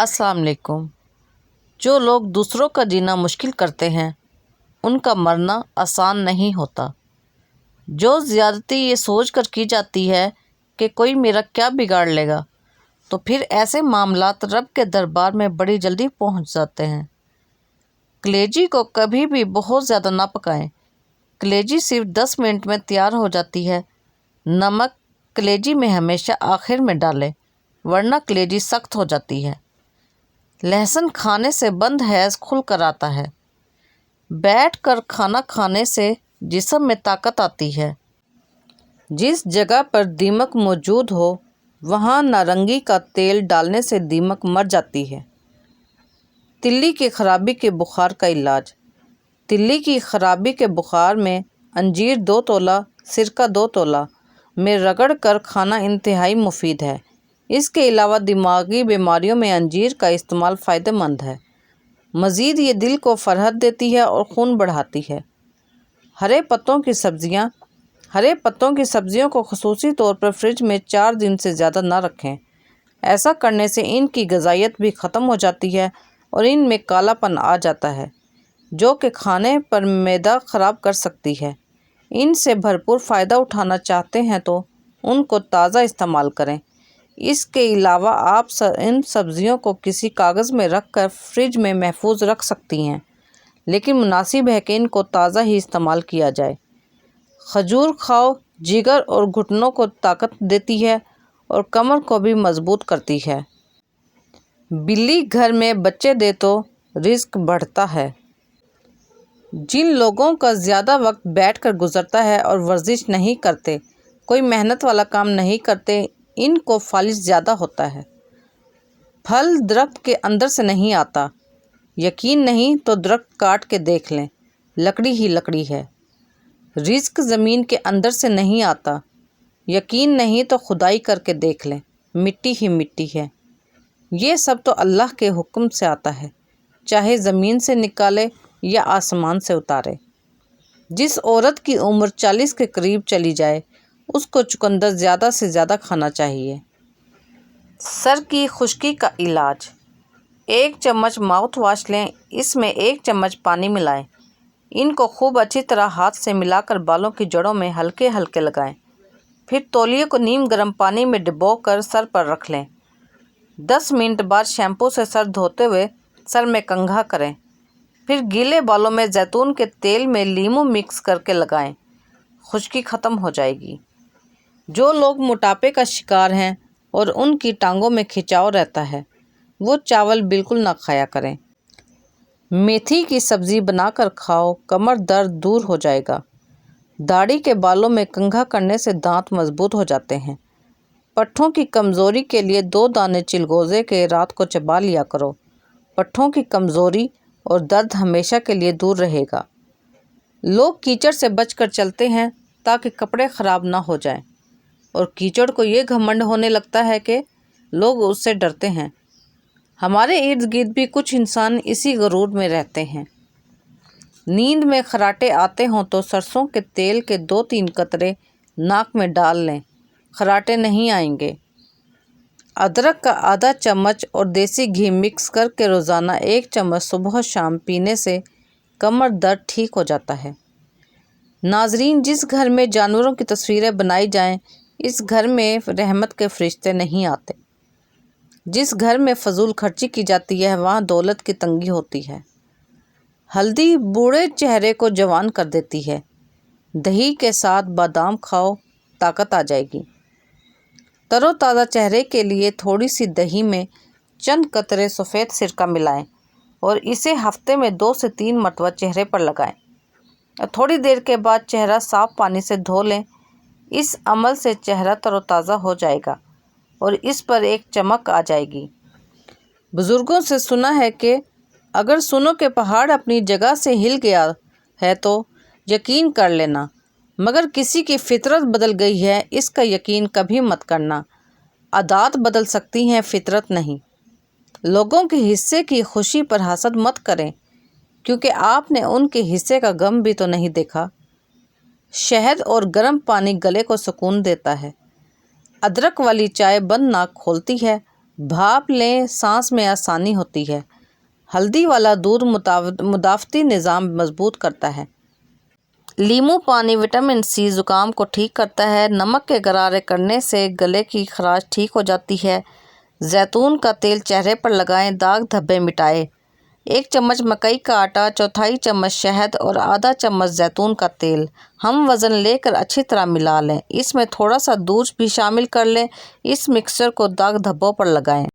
السلام علیکم۔ جو لوگ دوسروں کا جینا مشکل کرتے ہیں ان کا مرنا آسان نہیں ہوتا۔ جو زیادتی یہ سوچ کر کی جاتی ہے کہ کوئی میرا کیا بگاڑ لے گا، تو پھر ایسے معاملات رب کے دربار میں بڑی جلدی پہنچ جاتے ہیں۔ کلیجی کو کبھی بھی بہت زیادہ نہ پکائیں۔ کلیجی صرف 10 منٹ میں تیار ہو جاتی ہے۔ نمک کلیجی میں ہمیشہ آخر میں ڈالیں ورنہ کلیجی سخت ہو جاتی ہے۔ لہسن کھانے سے بند حیض کھل کر آتا ہے۔ بیٹھ کر کھانا کھانے سے جسم میں طاقت آتی ہے۔ جس جگہ پر دیمک موجود ہو وہاں نارنگی کا تیل ڈالنے سے دیمک مر جاتی ہے۔ تلی کی خرابی کے بخار کا علاج۔ تلی کی خرابی کے بخار میں انجیر 2 تولہ سرکہ 2 تولہ میں رگڑ کر کھانا انتہائی مفید ہے۔ اس کے علاوہ دماغی بیماریوں میں انجیر کا استعمال فائدہ مند ہے۔ مزید یہ دل کو فرحت دیتی ہے اور خون بڑھاتی ہے۔ ہرے پتوں کی سبزیوں کو خصوصی طور پر فریج میں 4 دن سے زیادہ نہ رکھیں۔ ایسا کرنے سے ان کی غذائیت بھی ختم ہو جاتی ہے اور ان میں کالا پن آ جاتا ہے جو کہ کھانے پر معدہ خراب کر سکتی ہے۔ ان سے بھرپور فائدہ اٹھانا چاہتے ہیں تو ان کو تازہ استعمال کریں۔ اس کے علاوہ آپ ان سبزیوں کو کسی کاغذ میں رکھ کر فریج میں محفوظ رکھ سکتی ہیں، لیکن مناسب ہے کہ ان کو تازہ ہی استعمال کیا جائے۔ کھجور کھاؤ جگر اور گھٹنوں کو طاقت دیتی ہے اور کمر کو بھی مضبوط کرتی ہے۔ بلی گھر میں بچے دے تو رزق بڑھتا ہے۔ جن لوگوں کا زیادہ وقت بیٹھ کر گزرتا ہے اور ورزش نہیں کرتے، کوئی محنت والا کام نہیں کرتے، ان کو فالج زیادہ ہوتا ہے۔ پھل درخت کے اندر سے نہیں آتا۔ یقین نہیں تو درخت کاٹ کے دیکھ لیں، لکڑی ہی لکڑی ہے۔ رزق زمین کے اندر سے نہیں آتا۔ یقین نہیں تو کھدائی کر کے دیکھ لیں، مٹی ہی مٹی ہے۔ یہ سب تو اللہ کے حکم سے آتا ہے، چاہے زمین سے نکالے یا آسمان سے اتارے۔ جس عورت کی عمر 40 کے قریب چلی جائے اس کو چقندر زیادہ سے زیادہ کھانا چاہیے۔ سر کی خشکی کا علاج۔ 1 چمچ ماؤتھ واش لیں، اس میں 1 چمچ پانی ملائیں۔ ان کو خوب اچھی طرح ہاتھ سے ملا کر بالوں کی جڑوں میں ہلکے ہلکے لگائیں۔ پھر تولیے کو نیم گرم پانی میں ڈبو کر سر پر رکھ لیں۔ 10 منٹ بعد شیمپو سے سر دھوتے ہوئے سر میں کنگھا کریں۔ پھر گیلے بالوں میں زیتون کے تیل میں لیموں مکس کر کے لگائیں، خشکی ختم ہو جائے گی۔ جو لوگ موٹاپے کا شکار ہیں اور ان کی ٹانگوں میں کھچاؤ رہتا ہے وہ چاول بالکل نہ کھایا کریں۔ میتھی کی سبزی بنا کر کھاؤ، کمر درد دور ہو جائے گا۔ داڑھی کے بالوں میں کنگھا کرنے سے دانت مضبوط ہو جاتے ہیں۔ پٹھوں کی کمزوری کے لیے 2 دانے چلگوزے کے رات کو چبا لیا کرو۔ پٹھوں کی کمزوری اور درد ہمیشہ کے لیے دور رہے گا۔ لوگ کیچڑ سے بچ کر چلتے ہیں تاکہ کپڑے خراب نہ ہو جائیں، اور کیچڑ کو یہ گھمنڈ ہونے لگتا ہے کہ لوگ اس سے ڈرتے ہیں۔ ہمارے ارد گرد بھی کچھ انسان اسی غرور میں رہتے ہیں۔ نیند میں خراٹے آتے ہوں تو سرسوں کے تیل کے 2-3 قطرے ناک میں ڈال لیں، خراٹے نہیں آئیں گے۔ ادرک کا آدھا چمچ اور دیسی گھی مکس کر کے روزانہ 1 چمچ صبح و شام پینے سے کمر درد ٹھیک ہو جاتا ہے۔ ناظرین، جس گھر میں جانوروں کی تصویریں بنائی جائیں اس گھر میں رحمت کے فرشتے نہیں آتے۔ جس گھر میں فضول خرچی کی جاتی ہے وہاں دولت کی تنگی ہوتی ہے۔ ہلدی بوڑھے چہرے کو جوان کر دیتی ہے۔ دہی کے ساتھ بادام کھاؤ، طاقت آ جائے گی۔ تر و تازہ چہرے کے لیے تھوڑی سی دہی میں چند قطرے سفید سرکہ ملائیں اور اسے ہفتے میں 2 سے 3 مرتبہ چہرے پر لگائیں اور تھوڑی دیر کے بعد چہرہ صاف پانی سے دھو لیں۔ اس عمل سے چہرہ تر و تازہ ہو جائے گا اور اس پر ایک چمک آ جائے گی۔ بزرگوں سے سنا ہے کہ اگر سنو کہ پہاڑ اپنی جگہ سے ہل گیا ہے تو یقین کر لینا، مگر کسی کی فطرت بدل گئی ہے اس کا یقین کبھی مت کرنا۔ عادات بدل سکتی ہیں، فطرت نہیں۔ لوگوں کے حصے کی خوشی پر حسد مت کریں، کیونکہ آپ نے ان کے حصے کا غم بھی تو نہیں دیکھا۔ شہد اور گرم پانی گلے کو سکون دیتا ہے۔ ادرک والی چائے بند ناک کھولتی ہے بھاپ لیں، سانس میں آسانی ہوتی ہے۔ ہلدی والا دودھ مدافعتی نظام مضبوط کرتا ہے۔ لیموں پانی وٹامن سی زکام کو ٹھیک کرتا ہے۔ نمک کے غرارے کرنے سے گلے کی خراش ٹھیک ہو جاتی ہے۔ زیتون کا تیل چہرے پر لگائیں، داغ دھبے مٹائے۔ 1 چمچ مکئی کا آٹا، چوتھائی چمچ شہد اور آدھا چمچ زیتون کا تیل ہم وزن لے کر اچھی طرح ملا لیں۔ اس میں تھوڑا سا دودھ بھی شامل کر لیں۔ اس مکسچر کو داغ دھبوں پر لگائیں۔